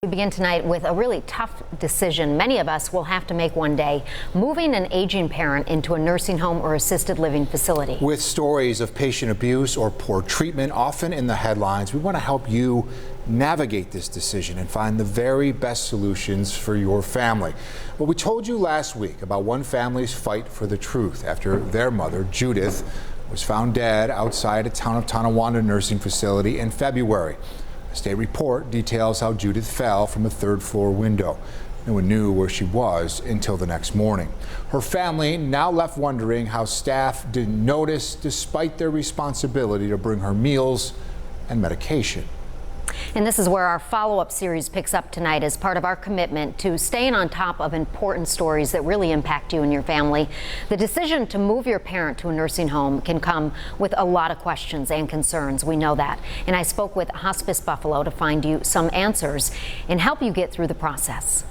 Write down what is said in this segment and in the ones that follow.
We begin tonight with a really tough decision many of us will have to make one day: moving an aging parent into a nursing home or assisted living facility. With stories of patient abuse or poor treatment often in the headlines, we want to help you navigate this decision and find the very best solutions for your family. Well, we told you last week about one family's fight for the truth after their mother, Judith, was found dead outside a town of Tonawanda nursing facility in February. A state report details how Judith fell from a third-floor window. No one knew where she was until the next morning. Her family now left wondering how staff didn't notice despite their responsibility to bring her meals and medication. And this is where our follow-up series picks up tonight as part of our commitment to staying on top of important stories that really impact you and your family. The decision to move your parent to a nursing home can come with a lot of questions and concerns. We know that. And I spoke with Hospice Buffalo to find you some answers and help you get through the process.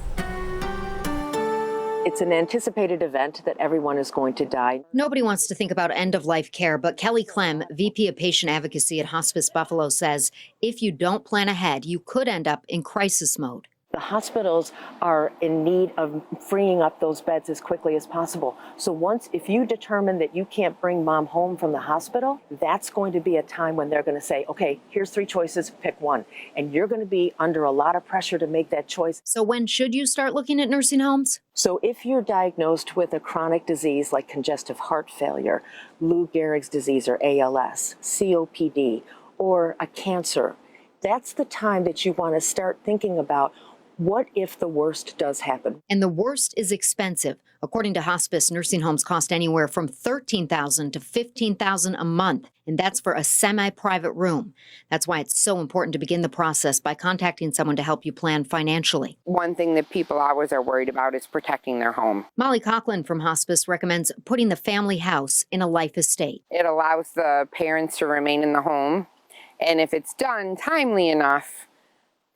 It's an anticipated event that everyone is going to die. Nobody wants to think about end-of-life care, but Kelly Clem, VP of Patient Advocacy at Hospice Buffalo, says if you don't plan ahead, you could end up in crisis mode. The hospitals are in need of freeing up those beds as quickly as possible. So if you determine that you can't bring mom home from the hospital, that's going to be a time when they're going to say, okay, here's 3 choices, pick one. And you're going to be under a lot of pressure to make that choice. So when should you start looking at nursing homes? So if you're diagnosed with a chronic disease like congestive heart failure, Lou Gehrig's disease or ALS, COPD, or a cancer, that's the time that you want to start thinking about what if the worst does happen. And the worst is expensive. According to hospice, nursing homes cost anywhere from $13,000 to $15,000 a month, and that's for a semi-private room. That's why it's so important to begin the process by contacting someone to help you plan financially. One thing that people always are worried about is protecting their home. Molly Coughlin from Hospice recommends putting the family house in a life estate. It allows the parents to remain in the home, and if it's done timely enough,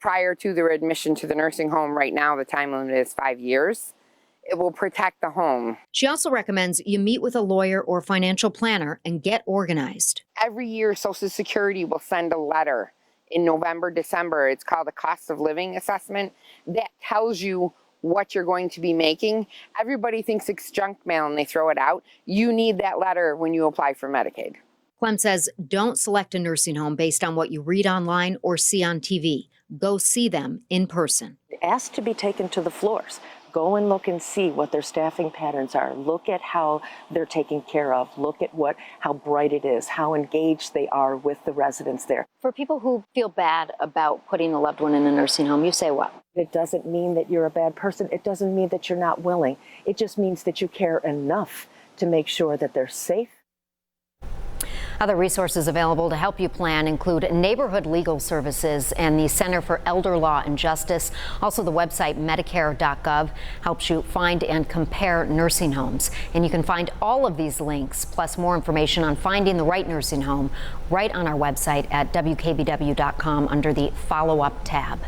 prior to their admission to the nursing home, right now the time limit is 5 years, it will protect the home. She also recommends you meet with a lawyer or financial planner and get organized. Every year, Social Security will send a letter in November, December. It's called the cost of living assessment. That tells you what you're going to be making. Everybody thinks it's junk mail and they throw it out. You need that letter when you apply for Medicaid. Clem says don't select a nursing home based on what you read online or see on TV. Go see them in person. Ask to be taken to the floors. Go and look and see what their staffing patterns are. Look at how they're taken care of. Look at how bright it is, how engaged they are with the residents there. For people who feel bad about putting a loved one in a nursing home, you say what? It doesn't mean that you're a bad person. It doesn't mean that you're not willing. It just means that you care enough to make sure that they're safe. Other resources available to help you plan include Neighborhood Legal Services and the Center for Elder Law and Justice. Also, the website Medicare.gov helps you find and compare nursing homes. And you can find all of these links, plus more information on finding the right nursing home, right on our website at WKBW.com under the Follow Up tab.